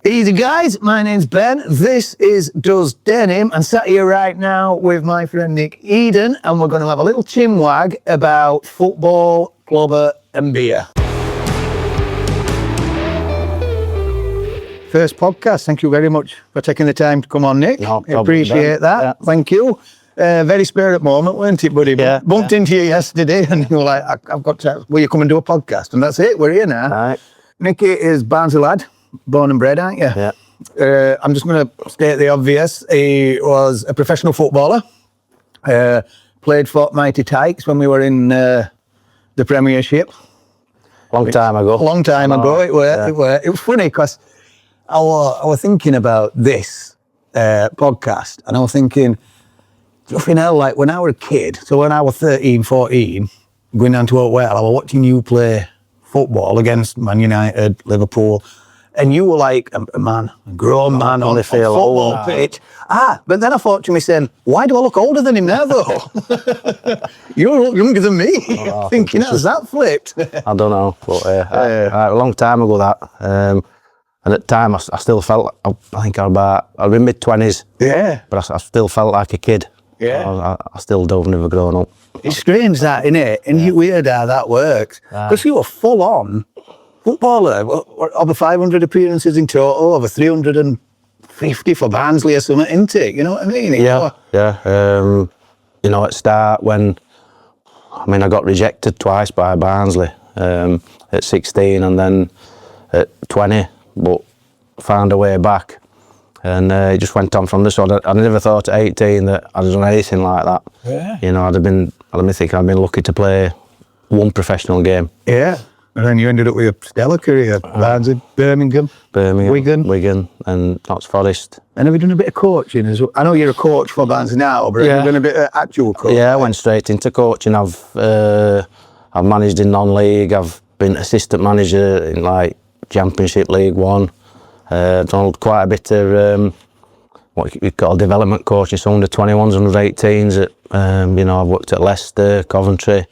Easy guys, my name's Ben, this is Duz Denim. I'm sat here right now with my friend Nick Eden and we're going to have a little chinwag about football, clobber and beer. First podcast, thank you very much for taking the time to come on, Nick. No problem, appreciate that, yeah. Thank you. Very spare at the moment, weren't it, buddy? Yeah, Bumped into you yesterday and you were like, I've got to, will you come and do a podcast? And that's it, we're here now. Right. Nicky is Barnsley lad, born and bred, aren't you? Yeah. I'm just going to state the obvious. He was a professional footballer. Played for Mighty Tykes when we were in the Premiership. Long time ago. Long time ago. It was funny because I was thinking about this podcast and I was thinking, you know, like when I was a kid, so when I was 13, 14, going down to Yorkshire, I was watching you play football against Man United, Liverpool, and you were like a man, a grown man on the football pitch. But then I thought to myself, why do I look older than him now, though? You look younger than me. Thinking, how's that flipped? I don't know, but a long time ago that. And at the time, I still felt, I think I was in mid-20s. Yeah. But I still felt like a kid. Yeah. I still don't, never grown up. It's strange that, isn't it? And you weird how that works. Because you were full-on footballer. Over 500 appearances in total, over 350 for Barnsley or something, isn't it? You know what I mean? Yeah. You know, at start when, I got rejected twice by Barnsley at 16 and then at 20, but found a way back. And it just went on from this one. I never thought at 18 that I'd done anything like that. Yeah. You know, I'd been lucky to play one professional game. Yeah. And then you ended up with a stellar career. Barnsley, Birmingham, Wigan and Notts Forest. And have you done a bit of coaching as well? I know you're a coach for Barnsley now, but have you done a bit of actual coaching? Yeah, I went straight into coaching. I've managed in non-league. I've been assistant manager in like Championship League One. Done quite a bit of what we call development coaching, so under 21s, under 18s. I've worked at Leicester, Coventry,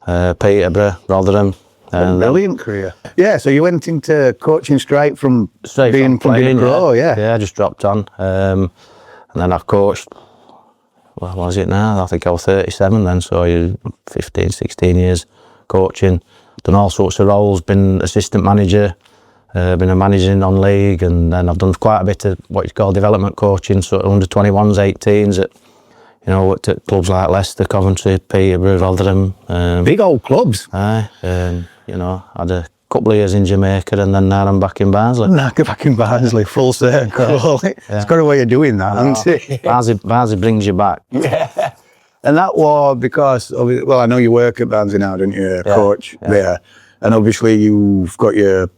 Peterborough, Rotherham. Brilliant career. Yeah, so you went into coaching straight from being playing pro, Yeah, I just dropped on. And then I've coached, what was it now? I think I was 37 then, so you're 15, 16 years coaching. Done all sorts of roles, been assistant manager, been a manager in non-league, and then I've done quite a bit of what you call development coaching, so under 21s, 18s, worked at clubs like Leicester, Coventry, Peterborough, Rotherham. Big old clubs. Had a couple of years in Jamaica, and then now I'm back in Barnsley. Back in Barnsley, full circle. It's got a way of doing that, hasn't it? Barnsley brings you back. Yeah. And that was because, I know you work at Barnsley now, don't you, coach there? And obviously you've got your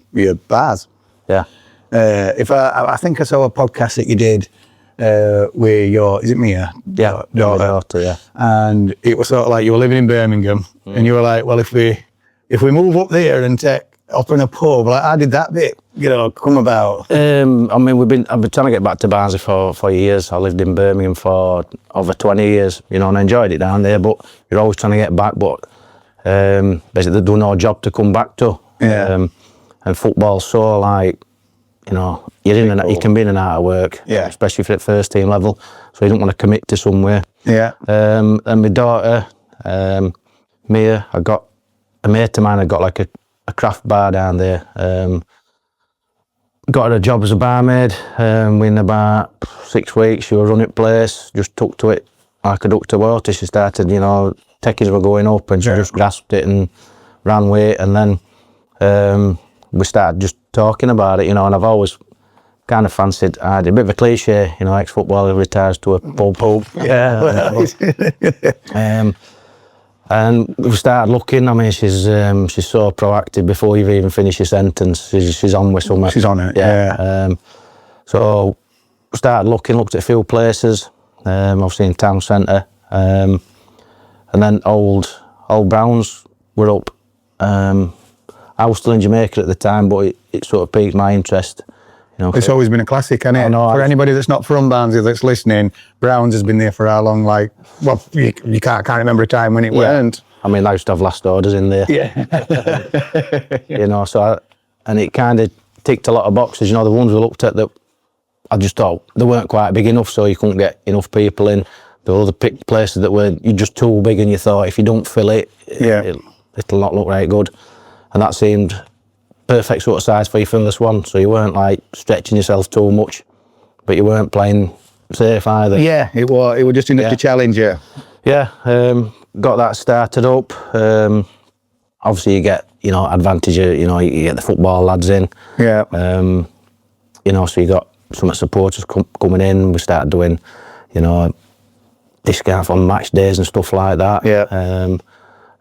bars. Yeah. I think I saw a podcast that you did with your, is it Mia? Yeah, daughter, yeah. And it was sort of like you were living in Birmingham and you were like, well, if we move up there and take up in a pub, like how did that bit, come about? I've been trying to get back to Barnsley for years. I lived in Birmingham for over 20 years, and I enjoyed it down there, but you're always trying to get back, but basically there's no job to come back to. Yeah. And football's so like, you can be in and out of work, especially for at first team level, so you don't want to commit to somewhere. Yeah. And my daughter, Mia, a mate of mine had got like a craft bar down there. Got her a job as a barmaid. In about 6 weeks, she was running the place, just took to it like a duck to water. She started, takings were going up and she just grasped it and ran with it. And then we started just talking about it, and I've always kind of fancied, I had a bit of a cliche, ex-footballer retires to a pub. Yeah. And we started looking. She's so proactive before you've even finished your sentence. She's on with something. She's on it, yeah. So we started looking, looked at a few places, obviously in town centre. And then Old Browns were up. I was still in Jamaica at the time, but it sort of piqued my interest. It's always been a classic, hasn't it? For anybody that's not from Barnsley that's listening, Browns has been there for how long? You can't remember a time when it weren't. I used to have last orders in there. Yeah. And it kind of ticked a lot of boxes. You know, the ones we looked at that I just thought they weren't quite big enough, so you couldn't get enough people in. The other places that were you're just too big, and you thought if you don't fill it, it'll not look right good. And that seemed perfect sort of size for your thinnest one. So you weren't like stretching yourself too much, but you weren't playing safe either. Yeah, it was just enough to challenge you. Yeah, got that started up. Obviously, you get advantage. You get the football lads in. Yeah. So you got some supporters coming in. We started doing, discount on match days and stuff like that. Yeah.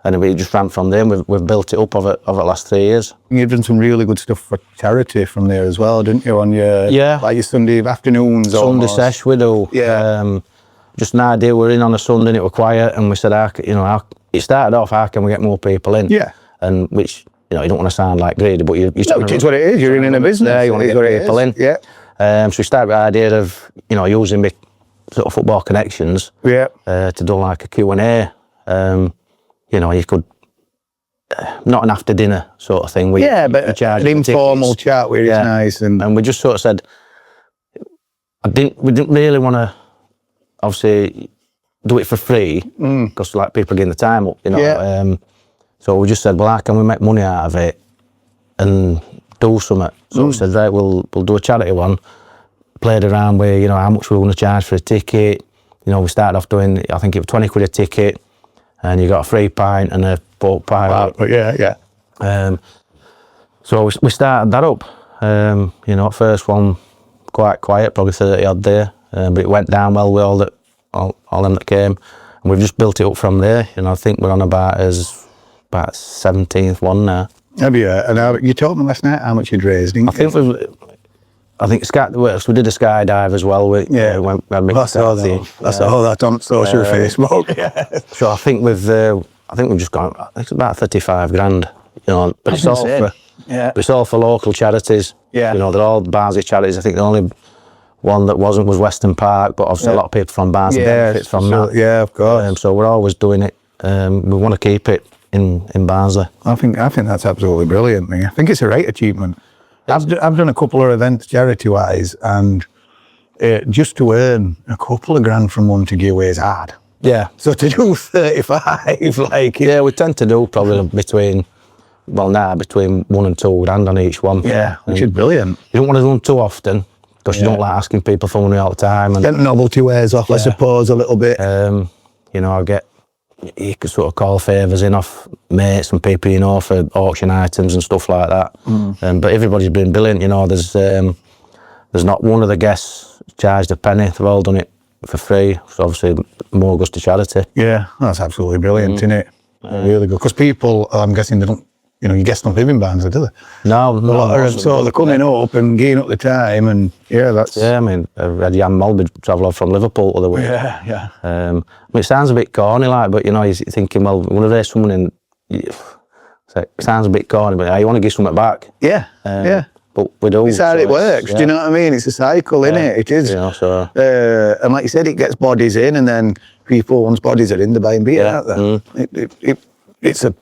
And we just ran from there. We've built it up over the last 3 years. You've done some really good stuff for charity from there as well, didn't you? On your like your Sunday afternoons. Sunday sesh we do. Yeah. Just an idea. We're in on a Sunday and it was quiet, and we said, it started off, how can we get more people in? Yeah. And which you don't want to sound like greedy, but you no, it's what it is. You're in a business. There, you want to get people in. Yeah. So we started with the idea of using my sort of football connections. Yeah. To do like a Q&A. You could not an after dinner sort of thing. But an informal chat where it's nice, and we just sort of said, we didn't really want to obviously do it for free because like people are getting the time up, so we just said, well, how can we make money out of it and do something? So we said, right, we'll do a charity one. Played around with how much we were going to charge for a ticket. We started off doing, I think it was 20 quid a ticket, and you got a free pint and a pork pie. Wow. So we started that up. First one quite quiet, probably 30 odd there, but it went down well with all them that came, and we've just built it up from there. I think we're on about 17th one now. Have you? And you told me last night how much you'd raised, didn't you? I think we did a skydive as well. I saw that on social Facebook. Yeah. So I think we've just gone. I think it's about 35 grand. But it's all for local charities. Yeah. They're all Barnsley charities. I think the only one that wasn't was Western Park, but obviously a lot of people from Barnsley benefit from that. Yeah, of course. So we're always doing it. We want to keep it in Barnsley. I think that's absolutely brilliant. I think it's a great achievement. I've done a couple of events charity-wise, and just to earn a couple of grand from one to give away is hard. Yeah. So to do 35, we tend to do probably between 1 and 2 grand on each one. Yeah, which is brilliant. You don't want to do them too often because you don't like asking people for money all the time. And get the novelty wears off, I suppose, a little bit. You could sort of call favours in off mates and people, for auction items and stuff like that. But everybody's been brilliant, there's not one of the guests charged a penny. They've all done it for free. So obviously more goes to charity. Yeah, that's absolutely brilliant, isn't it? Really good. Because people, I'm guessing they don't, your guests don't live in Barnsley, do they? No. So they're coming up and getting up the time, and that's... Yeah, I mean, I had Jan Mulby travel from Liverpool the other week. Yeah. It sounds a bit corny, but you're thinking, well, we want to raise someone in. It sounds a bit corny, but you want to give something back. Yeah. But we do. It's how it works. Do you know what I mean? It's a cycle, isn't it? It is. And like you said, it gets bodies in, and then people, once bodies are in, they buy and beer, aren't they? It's a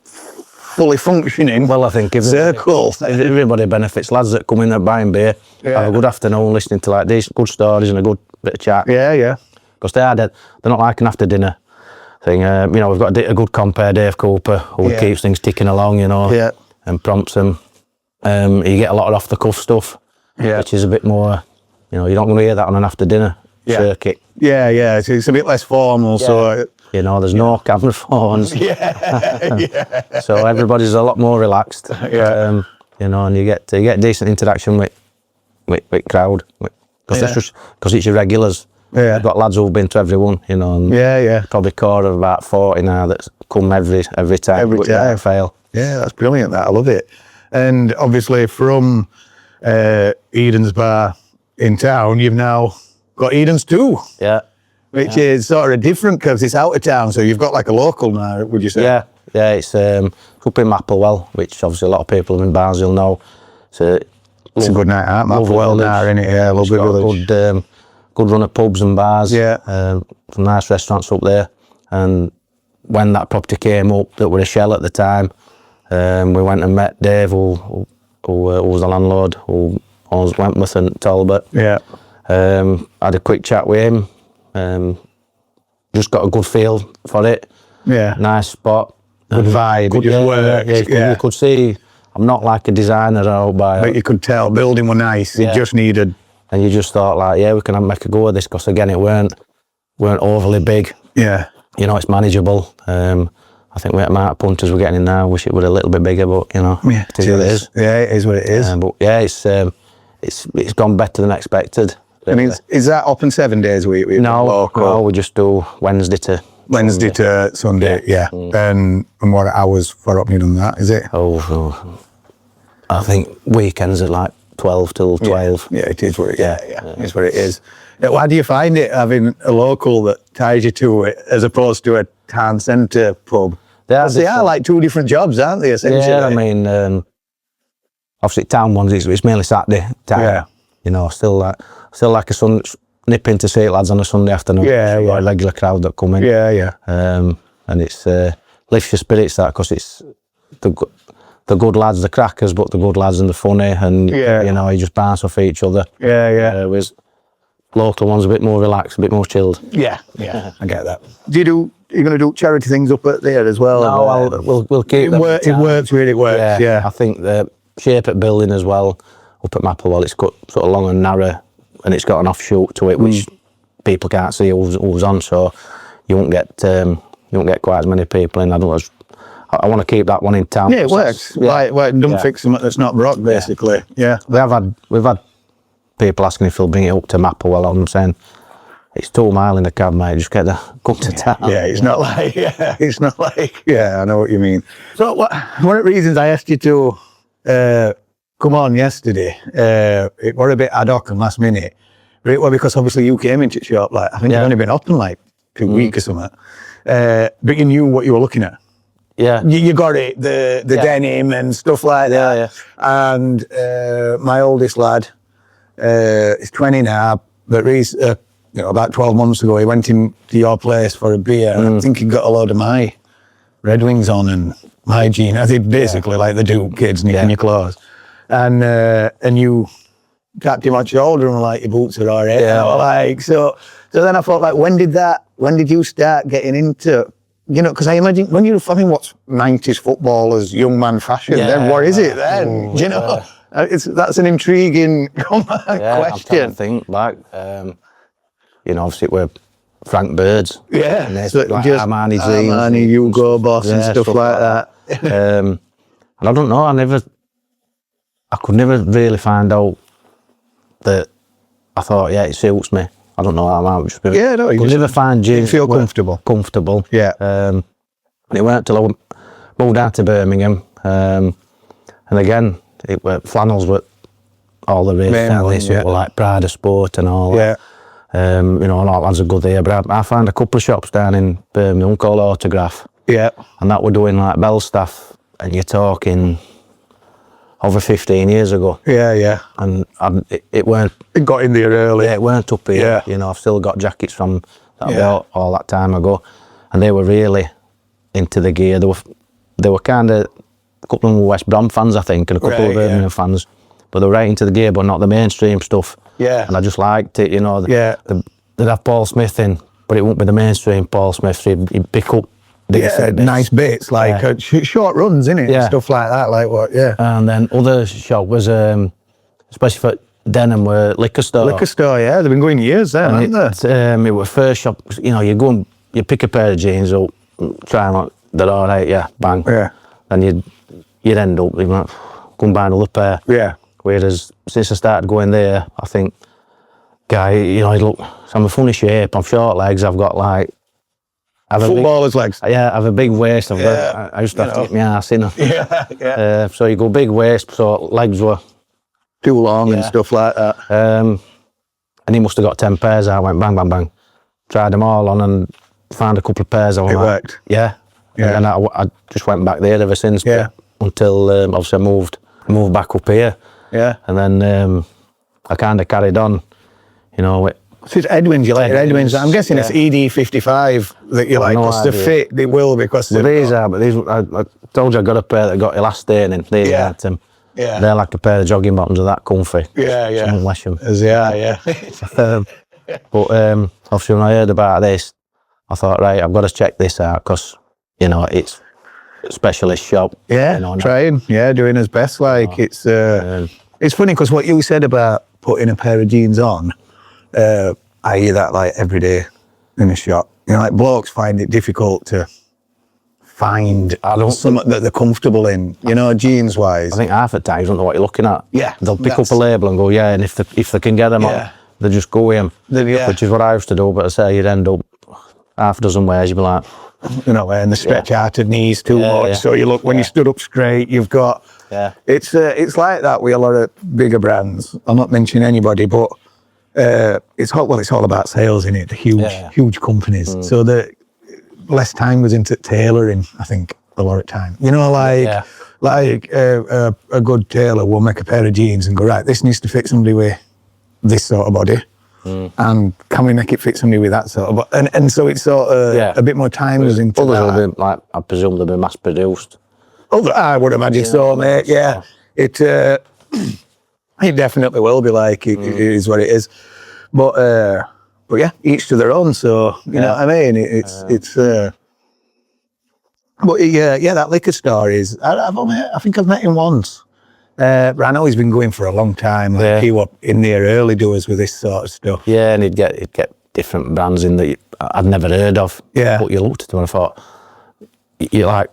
fully functioning I think circle. Everybody benefits. Lads that come in there buying beer, have a good afternoon listening to like these good stories and a good bit of chat. Yeah. Because they're not like an after dinner thing. We've got a good compare, Dave Cooper, who keeps things ticking along, and prompts them. You get a lot of off the cuff stuff, which is a bit more, you're not going to hear that on an after dinner circuit. Yeah. It's a bit less formal, so. There's no camera phones. Yeah. So everybody's a lot more relaxed. And you get decent interaction with crowd. Because it's your regulars. Yeah. You've got lads who've been to everyone, and probably core of about 40 now that's come every time. Every time. Fail. Yeah, that's brilliant. I love it. And obviously from Eden's Bar in town, you've now got Eden's too. Yeah. Which is sort of different because it's out of town, so you've got like a local now, would you say? Yeah, it's up in Mapplewell, which obviously a lot of people in Barnsley will know. It's a good night out, Mapplewell now, isn't it? Yeah, lovely village. Good run of pubs and bars. Yeah. Some nice restaurants up there. And when that property came up, that were a shell at the time, we went and met Dave, who who was the landlord, who owns Wentworth and Talbot. Yeah. Had a quick chat with him. Just got a good feel for it. Yeah. Nice spot. Good vibe. Good, It just works. You could see I'm not like a designer out by. But you could tell building were nice. Yeah. It just needed. And you just thought like, yeah, we can make a go of this, because again, it weren't overly big. Yeah. You know, it's manageable. I think the amount of punters we're getting in now, wish it were a little bit bigger, but you know, Yeah, it is what it is. Yeah, it is what it is. But yeah, it's gone better than expected. I mean, is that open 7 days a week? No, we just do Wednesday to Sunday. Yeah. And what hours for opening on that? Is it? I think weekends are like 12 till 12. Yeah, it is what it is. Yeah, it's what it is. How do you find it having a local that ties you to it as opposed to a town centre pub? They are like two different jobs, aren't they, essentially? Yeah, I mean, obviously town ones, it's mainly Saturday time. Yeah. You know, still like a nip in to see it, lads, on a Sunday afternoon. Yeah, a regular crowd that come in. Yeah, yeah. And it's lifts your spirits, that, because it's the good lads, the crackers, but the good lads and the funny, and you know, you just bounce off each other. Yeah, yeah. Whereas local ones a bit more relaxed, a bit more chilled. Yeah, yeah, I get that. You're going to do charity things up at there as well? No, we'll keep it. It works, really works. Yeah. I think the shape at building as well up at Mapplewell, it's got sort of long and narrow, and it's got an offshoot to it which people can't see who's on, so you won't get quite as many people in. I want to keep that one in town. Yeah, it works. Like don't fix something that's not broke, basically. Yeah. We've had people asking if they'll bring it up to Mapplewell. I'm saying it's 2 miles in the cab, mate. Just get come to town. Yeah, it's not like I know what you mean. So one of the reasons I asked you to come on yesterday, it was a bit ad hoc and last minute. Well, because obviously you came into the shop, like I think you've only been open like 2 weeks or something. But you knew what you were looking at. Yeah. You got it, the denim and stuff like that. Yeah. And my oldest lad is 20 now, but about 12 months ago he went into your place for a beer, and I think he got a load of my Red Wings on and my jeans. I think basically like the Duke kids nicking your clothes. And you tapped him on the shoulder and were like, your boots are all right. Yeah. Like, so then I thought, like, when did you start getting into, you know, because I imagine when you're what's 90s footballers, young man fashion, then what is it then? Do you know? That's an intriguing question. I'm trying to think back. You know, obviously we're Frank Birds. Yeah. And so like Armani jeans. Armani, Hugo Boss and stuff like that. And I don't know, I could never really find out that I thought, it suits me. I don't know how much. You could never find jeans. You feel comfortable. Comfortable. Yeah. And it weren't till I moved out to Birmingham. And again, flannels were all the really stylish, were like Pride of Sport and all that. You know, a lot of lads are good there, but I found a couple of shops down in Birmingham called Autograph. Yeah. And that were doing like Bell stuff, and you're talking over 15 years ago. Yeah. And it weren't... It got in there early. Yeah, it weren't up here. Yeah. You know, I've still got jackets from that all that time ago, and they were really into the gear. They were kind of... A couple of them were West Brom fans, I think, and a couple of Birmingham fans, but they were right into the gear, but not the mainstream stuff. Yeah. And I just liked it, you know. They'd have Paul Smith in, but it wouldn't be the mainstream Paul Smith, so he'd pick up nice bits, like short runs, innit? Yeah. Stuff like that, like what, And then other shop was, especially for denim, were liquor store. Liquor store, yeah. They've been going years then, haven't they? It was first shop, you know, you go and you pick a pair of jeans up, try them out, they're all right, bang. Yeah. And you'd end up, go and buy another pair. Yeah. Whereas since I started going there, I think, you know, I'm a funny shape, I'm short legs, I've got like... Footballer's legs. Yeah, I have a big waist, I used to have to get my ass in. So you go big waist, so legs were... Too long and stuff like that. And he must have got 10 pairs, I went bang, bang, bang. Tried them all on and found a couple of pairs. It worked. Yeah. And then I just went back there ever since, until obviously I moved back up here. Yeah. And then I kind of carried on, you know. So it's Edwin's, you like Edwin's. I'm guessing it's ED55 that you like, because the fit, they will, because... Well, these are, but these, I told you I got a pair that got elastane in, these aren't them. Yeah. They're like a pair of jogging bottoms are that comfy. Yeah. Someone lash them. As they are, yeah. But obviously when I heard about this, I thought, right, I've got to check this out because, you know, it's a specialist shop. Yeah, you know, trying, doing his best. Like, it's funny because what you said about putting a pair of jeans on, I hear that like every day in a shop. You know, like blokes find it difficult to find something that they're comfortable in, you know, jeans wise. I think half the time you don't know what you're looking at. Yeah. They'll pick up a label and go, yeah, and if they can get them on, they just go with them, which is what I used to do. But I say you'd end up half a dozen wears, you'd be like, you know, and the stretch out of knees too much. So you look, when you stood up straight, you've got, it's like that with a lot of bigger brands. I'm not mentioning anybody, but it's all about sales, isn't it? The huge companies. So the less time goes into tailoring, I think, a lot of time. You know, like a good tailor will make a pair of jeans and go, right, this needs to fit somebody with this sort of body. And can we make it fit somebody with that sort of body? And so it's sort of a bit more time goes into others that. will be, like, I presume they'll be mass produced. I would imagine so, mate. Yeah. It definitely will be like, it is what it is. But yeah, each to their own. So, you know what I mean? But that liquor store is, I think I've met him once. But I know he's been going for a long time. Like he was in there early doers with this sort of stuff. Yeah, and he'd get different brands in that I'd never heard of. Yeah. But you looked at them and I thought, you like,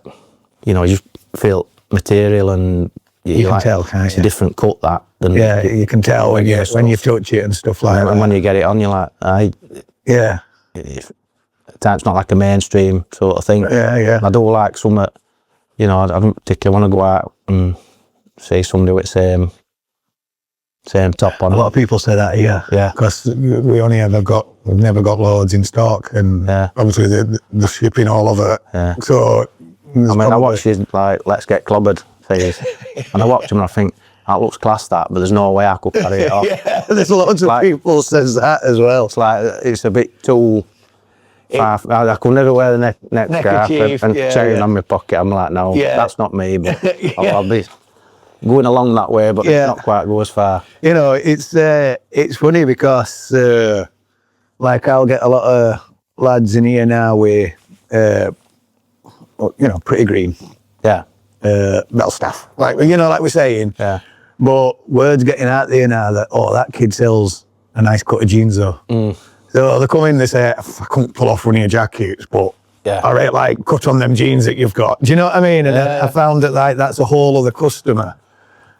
you know, you just feel material and you can tell, can't you? It's a different cut that. Than you can tell when you touch it and stuff like that. And when you get it on, you're like, it's not like a mainstream sort of thing. Yeah. I do like some that, you know, I don't particularly want to go out and see somebody with same top on. A lot of people say that, because we've never got loads in stock, and obviously the shipping all over. Yeah. So I mean, I watch his like Let's Get Clobbered things, and I watch them and I think that looks class but there's no way I could carry it off. There's loads of people says that as well. It's like it's a bit too. I could never wear the neck scarf and chain on my pocket. I'm like, no, that's not me. But I'll be going along that way, but it's not quite go as far. You know, it's funny because like I'll get a lot of lads in here now with you know, pretty green. Yeah. Belstaff. Like, you know, like we're saying. Yeah. But word's getting out there now that that kid sells a nice cut of jeans though. So they come in, they say, I couldn't pull off one of your jackets, but I rate like cut on them jeans that you've got. Do you know what I mean? And I found that like that's a whole other customer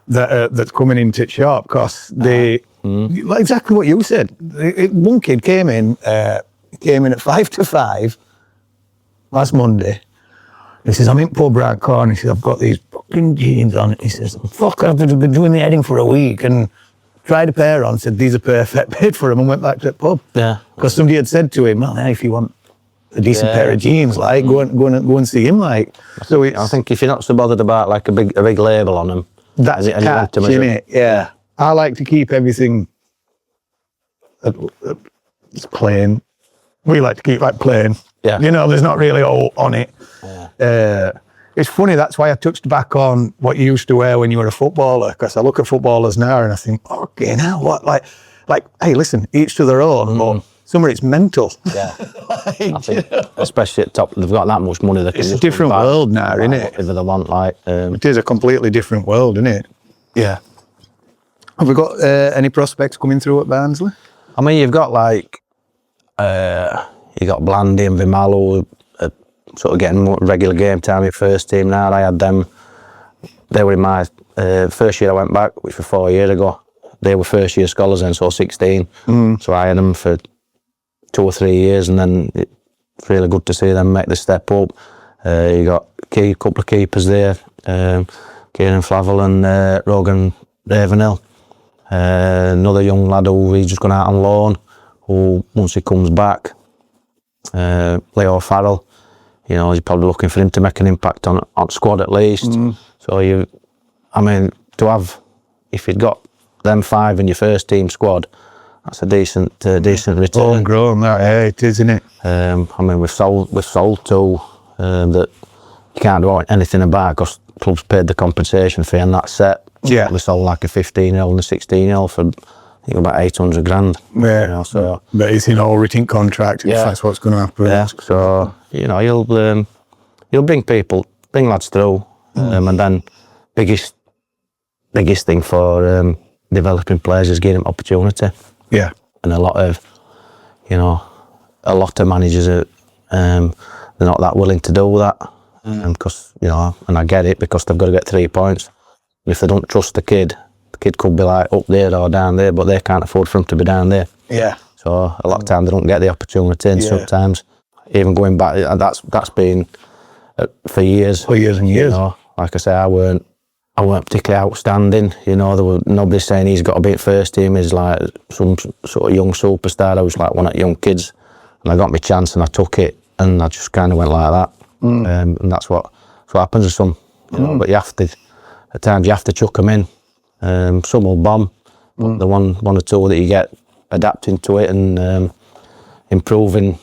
that's coming into the shop because they like exactly what you said. One kid came in at 5 to 5 last Monday. He says, I'm in pub round corner. He says, I've got these fucking jeans on. He says, fuck, I've been doing the heading for a week and tried a pair on, said, these are perfect, paid for them and went back to the pub. Yeah. Because somebody had said to him, well, hey, if you want a decent pair of jeans, like, go and see him, like. So I think if you're not so bothered about like a big label on them, that's it, isn't it? Yeah. I like to keep everything it's plain. We like to keep like plain. Yeah. You know, there's not really all on it. Yeah. It's funny, that's why I touched back on what you used to wear when you were a footballer, because I look at footballers now and I think, okay, now what? Like, hey, listen, each to their own, but some of it's mental. Yeah. I think, especially at top, they've got that much money. It's a different world now, isn't it? Whatever they want, like. It is a completely different world, isn't it? Yeah. Have we got any prospects coming through at Barnsley? I mean, you've got like, you got Blandy and Vimalo, sort of getting more regular game time in first team now. I had them, they were in my first year I went back, which was 4 years ago. They were first year scholars then, so 16. So I had them for 2 or 3 years, and then it's really good to see them make the step up. You got a couple of keepers there, Kieran Flavel and Rogan Ravenhill. Another young lad who he's just gone out on loan, who once he comes back, Leo Farrell, you know, you're probably looking for him to make an impact on squad at least. So I mean, to have, if you'd got them 5 in your first team squad, that's a decent return. Homegrown, that, it is, isn't it? I mean, we've sold 2 that you can't do anything about because clubs paid the compensation fee and that's set. Yeah. We sold like a 15-year-old and a 16-year-old for, I think, about 800 grand. Yeah. You know, so, but it's in all written contract. Yeah. That's what's going to happen. Yeah. So, you know, you'll bring lads through, and then biggest thing for developing players is giving them opportunity. Yeah. And a lot of managers are they're not that willing to do that, because and I get it, because they've got to get 3 points. And if they don't trust the kid could be like up there or down there, but they can't afford for him to be down there. Yeah. So a lot of time they don't get the opportunity, and sometimes even going back, that's been for years. For years and years. You know, like I say, I weren't particularly outstanding. You know, there were nobody saying he's got to be at first team. He's like some sort of young superstar. I was like one of the young kids, and I got my chance and I took it, and I just kind of went like that. And that's what happens to some. You know, but you have to, at times you have to chuck them in. Some will bomb, but the one or two that you get adapting to it and improving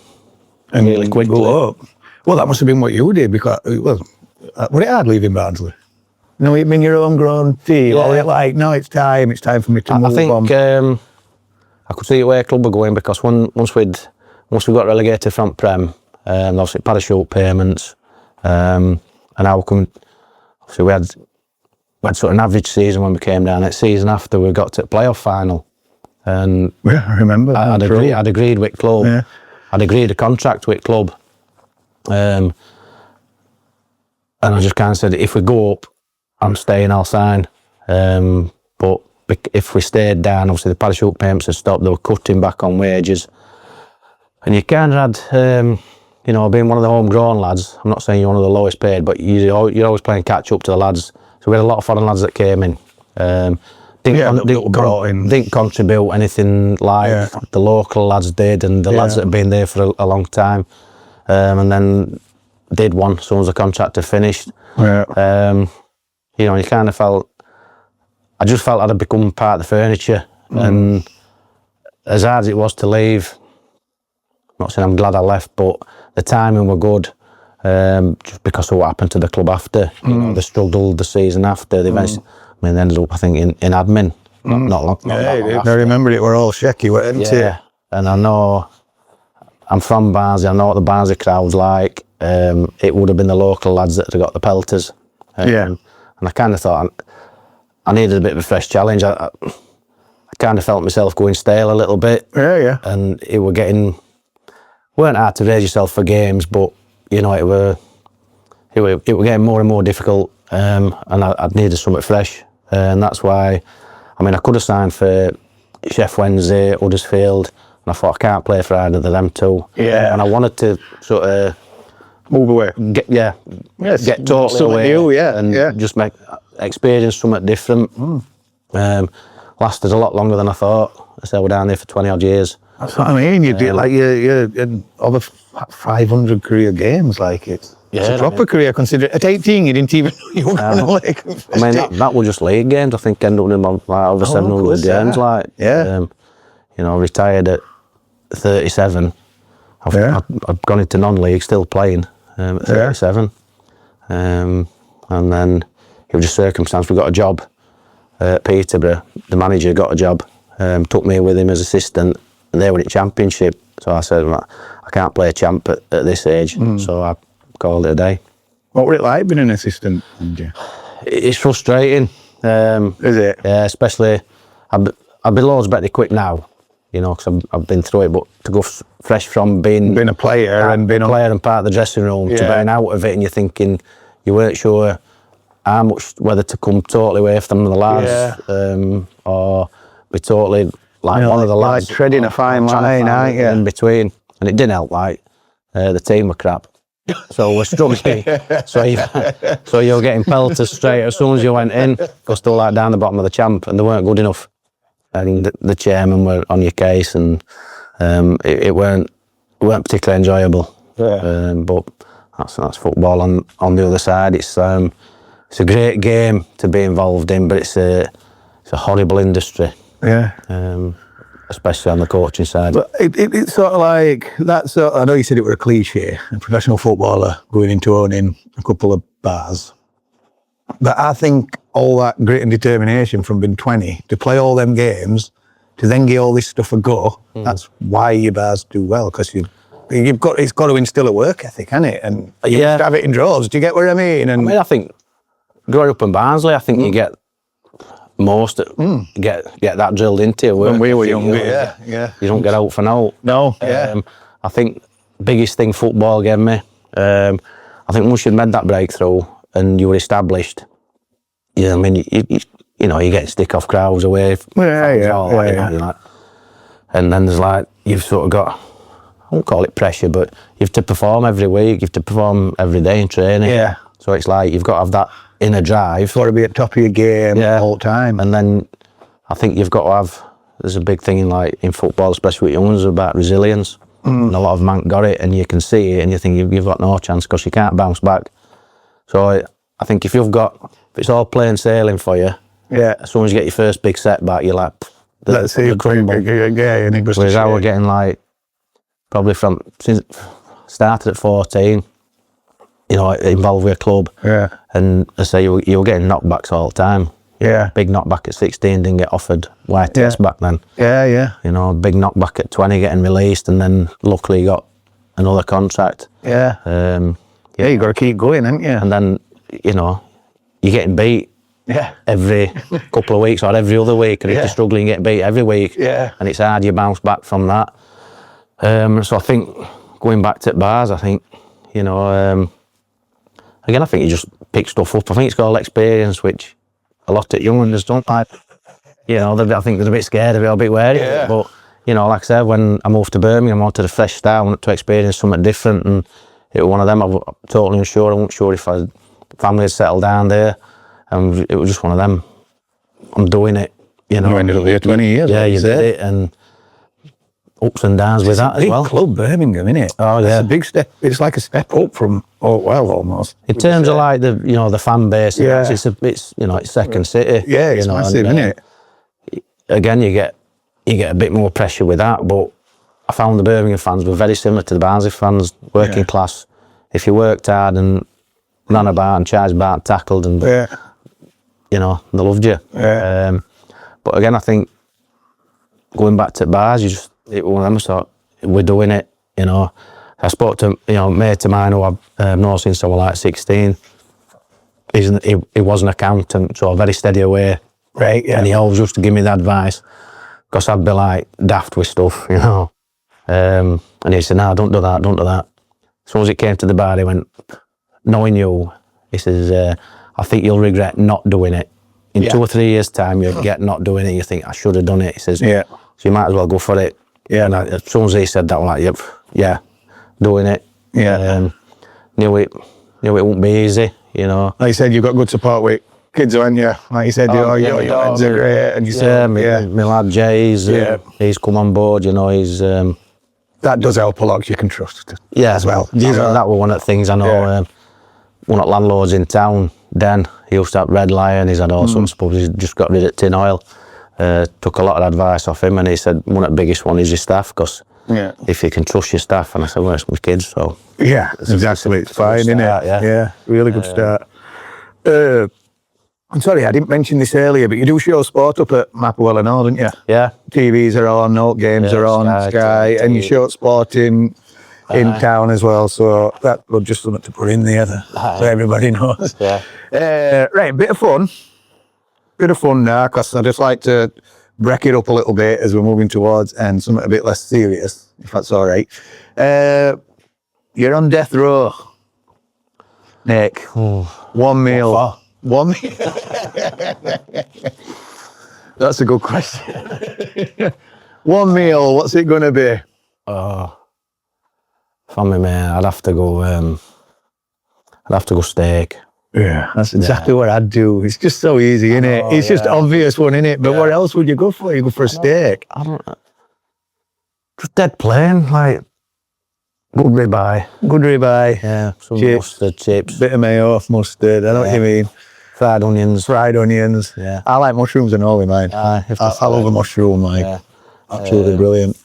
and really quickly. Go up. Well, that must have been what you did, because was it hard leaving Barnsley? No, it been your homegrown team. Yeah. Or was it like, no, it's time for me to move on? I think I could see where club were going, because once we got relegated from Prem, obviously parachute payments, and obviously we had sort of an average season when we came down. That season after, we got to the playoff final, and yeah, I remember. I'd agreed with club. Yeah. I'd agreed a contract with club, and I just kind of said, if we go up, I'm staying, I'll sign. But if we stayed down, obviously the parachute payments had stopped. They were cutting back on wages, and you kind of had, being one of the homegrown lads. I'm not saying you're one of the lowest paid, but you're always playing catch up to the lads. So we had a lot of foreign lads that came in. Didn't contribute anything like the local lads did, and the lads that had been there for a long time, and then did one as soon as the contract had finished. Yeah. You kind of I just felt I'd become part of the furniture, and as hard as it was to leave, I'm not saying I'm glad I left, but the timing were good, just because of what happened to the club after. They struggled the season after. They they ended up, I think, in admin. Not long. I remember it were all shaky, weren't it? And I know, I'm from Barnsley. I know what the Barnsley crowd's like. It would have been the local lads that had got the pelters. And I kind of thought I needed a bit of a fresh challenge. I kind of felt myself going stale a little bit. Yeah. And it were weren't hard to raise yourself for games, but it were getting more and more difficult. And I needed something fresh. And that's why, I could have signed for Chef Wednesday, Huddersfield, and I thought I can't play for either of them two. Yeah. And I wanted to sort of move away. Get totally away. New, and just experience something different. Lasted a lot longer than I thought. I said we're down there for 20 odd years. That's what I mean. You did you're in over 500 career games. It's a proper career. Considering at 18 you didn't even know you were going to like. That was just league games. I think ended up in over 700 games. Retired at 37. I've gone into non-league, still playing at 37. And then it was just circumstance. We got a job at Peterborough. The manager got a job, took me with him as assistant, and they were in championship. So I said, I can't play a champ at this age. So I called it a day. What were it like being an assistant? It's frustrating. Is it? Yeah, especially, I'd be loads better quick now, because I've been through it, but to go fresh from being a player and part of the dressing room to being out of it, and you're thinking you weren't sure how much, whether to come totally away from the lads, or be totally one of the lads. Treading a fine line, aren't you? In between. And it didn't help, the team were crap. So we're struggling. so you're getting pelters straight as soon as you went in, because they were down the bottom of the champ and they weren't good enough. And the chairman were on your case, and it weren't particularly enjoyable. But that's football. On the other side, it's a great game to be involved in, but it's a horrible industry. Especially on the coaching side. But it's sort of like that. I know you said it were a cliche, a professional footballer going into owning a couple of bars. But I think all that grit and determination from being 20 to play all them games, to then give all this stuff a go. That's why your bars do well, because it's got to instill a work ethic, hasn't it? And you have to have it in droves. Do you get what I mean? And I think growing up in Barnsley, I think you get get that drilled into you. When we were younger, you don't get out for now. No, I think biggest thing football gave me. I think once you'd made that breakthrough and you were established, I mean, you know, you get stick off crowds away. And then there's like, you've sort of got, I won't call it pressure, but you have to perform every week, you have to perform every day in training. Yeah. So it's like, you've got to have that inner drive. Got to be at top of your game all the time. And then I think you've got to have, there's a big thing in football, especially with young ones, about resilience. And a lot of them haven't got it, and you can see it, and you think you've got no chance because you can't bounce back. So I think if it's all plain sailing for you, as soon as you get your first big setback, you're like, let's see, whereas I was getting like, probably since started at 14, you know, involved with a club. Yeah. And I say you were getting knockbacks all the time. Yeah. Big knockback at 16, didn't get offered YTS back then. Yeah. You know, big knockback at 20, getting released, and then luckily got another contract. Yeah. You got to keep going, haven't you? And then, you know, you're getting beat. Yeah. Every couple of weeks or every other week, and if you're struggling, you get beat every week. Yeah. And it's hard, you bounce back from that. So I think going back to bars, I think, you know, again, I think you just pick stuff up. I think it's called experience, which a lot of young ones don't like. You know, I think they're a bit scared of it, or a bit wary of it. But, you know, like I said, when I moved to Birmingham, I wanted a fresh start, I wanted to experience something different, and it was one of them. I was totally unsure. I wasn't sure if family had settled down there, and it was just one of them. I'm doing it, you know. You ended up here 20 years. Yeah, you did it, and ups and downs with that as well. Big club, Birmingham, isn't it? Oh, yeah. It's a big step. It's like a step up from, almost. In terms of like the fan base, it's you know, it's second city. Yeah, it's massive, isn't it? Again, you get a bit more pressure with that, but I found the Birmingham fans were very similar to the Barnsley fans, working class. If you worked hard and ran about and charged about and tackled, and you know, they loved you. Yeah. But again, I think going back to bars, it was one of them, so we're doing it, you know. I spoke to, you know, a mate of mine who I've known since I was like 16. He was an accountant, so very steady away. Right, yeah. And he always used to give me the advice, because I'd be like daft with stuff, you know. And he said, no, don't do that, don't do that. As soon as it came to the bar, he went, knowing you, he says, I think you'll regret not doing it. In 2 or 3 years' time, you'll get not doing it, you think, I should have done it. He says, so you might as well go for it. Yeah. And as soon as he said that, I'm like, yep, doing it. Yeah. Knew it wouldn't be easy, you know. Like you said, you've got good support with kids, haven't you? Like you said, your kids are great. And you said, my lad Jay, he's come on board, you know, he's... that does help a lot, 'cause you can trust as well. That was one of the things I know. One of the landlords in town, Dan, he used to have Red Lion, he's had all sorts of pubs, he's just got rid of tin oil. Took a lot of advice off him, and he said one of the biggest one is your staff, because if you can trust your staff, and I said, well, it's my kids, so... Yeah, exactly, it's fine, isn't it? Yeah, really good start. I'm sorry, I didn't mention this earlier, but you do show sport up at Mapperwell and all, don't you? Yeah. TVs are on, Note Games are on, Sky, and you show sport in town as well, so that was just something to put in there so everybody knows. Yeah. Right, bit of fun now, because I just like to break it up a little bit as we're moving towards and something a bit less serious, if that's all right. You're on death row, Nick. One meal. One meal. That's a good question. One meal, what's it going to be? For me, man, I'd have to go steak. Yeah, that's exactly what I'd do. It's just so easy, isn't it? It's just obvious one, isn't it? But what else would you go for? You go for a steak? I don't know. Just dead plain, like good ribeye. Good ribeye. Yeah, some chips, mustard, chips. Bit of mayo, mustard, I know what you mean. Fried onions. Yeah. I like mushrooms and all in mine. I love a mushroom, like. Yeah. Absolutely brilliant.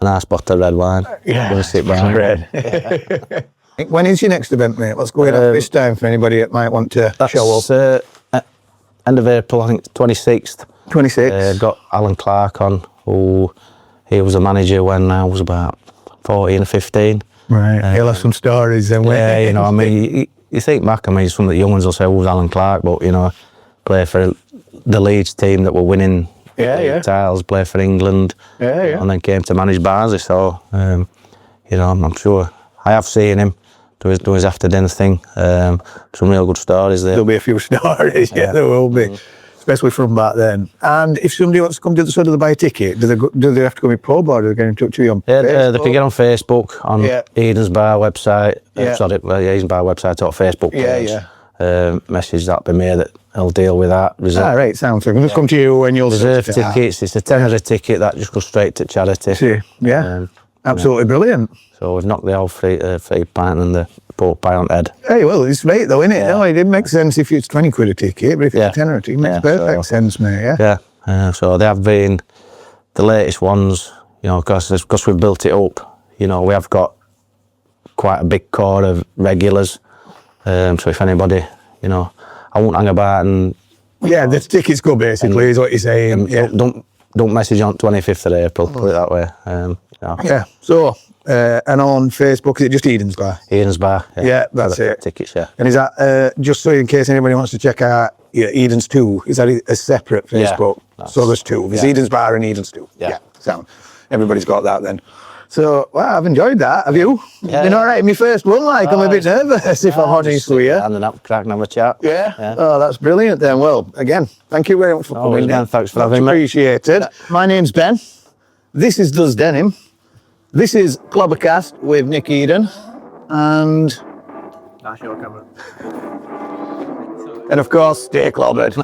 A nice bottle of red wine. Yeah. Gonna sit down. Red. When is your next event, mate? What's going on this time for anybody that might want to show up? end of April, I think 26th. 26. Got Alan Clark on, who he was a manager when I was about 14 or 15. Right, he'll have some stories then. Yeah, you know, I mean, you think back, I mean, some of the young ones will say, who's Alan Clark? But, you know, play for the Leeds team that were winning titles, play for England, and then came to manage Barnsley. So, you know, I'm sure I have seen him do his after dinner thing. Some real good stories there. There'll be a few stories, yeah, there will be. Especially from back then. And if somebody wants to come to the side of the buy a ticket, do they have to come in pub or do they get in touch with you on Facebook? They can get on Facebook, on Eden's Bar website. Eden's Bar website or Facebook page. Message that by me that I'll deal with that. Right, sounds good. Just come to you when you'll reserve tickets. It's a £10 ticket that just goes straight to charity. See, absolutely brilliant. So we've knocked the old free pint and the pork pie on the head. Hey, well, it's great though, isn't it? No, it didn't make sense if it's 20 quid a ticket, but if it's a £10 a ticket, it makes perfect sense, mate, Yeah, so they have been the latest ones, you know, because we've built it up, you know, we have got quite a big core of regulars. So if anybody, you know, I won't hang about and... Yeah, the tickets go basically, is what you're saying. Don't message on 25th of April, put it that way. Yeah, so... and on Facebook, is it just Eden's Bar? Eden's Bar. Yeah, that's it. Tickets, yeah. And is that, just so in case anybody wants to check out Eden's 2, is that a separate Facebook? So there's two. There's Eden's Bar and Eden's 2. Yeah, sound. Everybody's got that then. So, well, I've enjoyed that. Have you? Been all right in my first one, like, I'm a bit nervous, if I'm honest with you. And then crack and have a chat. Yeah? Oh, that's brilliant then. Well, again, thank you very much for coming in. Thanks for having me. Appreciated. My name's Ben. This is Duz Denim. This is Clobbercast with Nick Eden, and... That's your camera. And of course, stay clobbered.